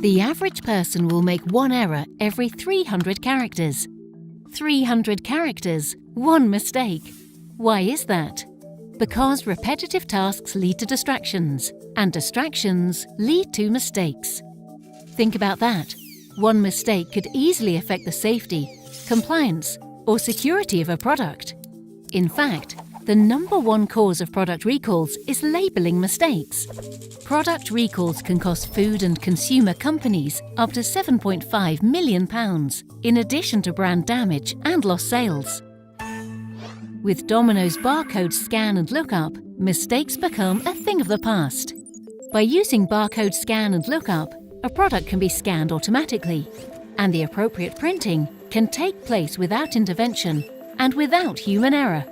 The average person will make one error every 300 characters. 300 characters, one mistake. Why is that? Because repetitive tasks lead to distractions, and distractions lead to mistakes. Think about that. One mistake could easily affect the safety, compliance, or security of a product. In fact, the #1 cause of product recalls is labeling mistakes. Product recalls can cost food and consumer companies up to £7.5 million, in addition to brand damage and lost sales. With Domino's barcode scan and lookup, mistakes become a thing of the past. By using barcode scan and lookup, a product can be scanned automatically, and the appropriate printing can take place without intervention and without human error.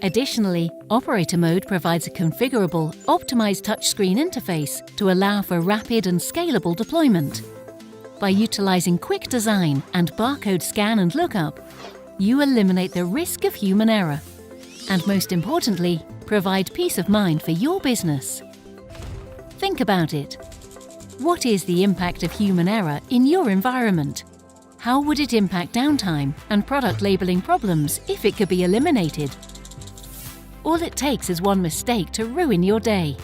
Additionally, Operator Mode provides a configurable, optimized touchscreen interface to allow for rapid and scalable deployment. By utilizing QuickDesign and barcode scan and lookup, you eliminate the risk of human error, and most importantly, provide peace of mind for your business. Think about it. What is the impact of human error in your environment? How would it impact downtime and product labeling problems if it could be eliminated? All it takes is one mistake to ruin your day.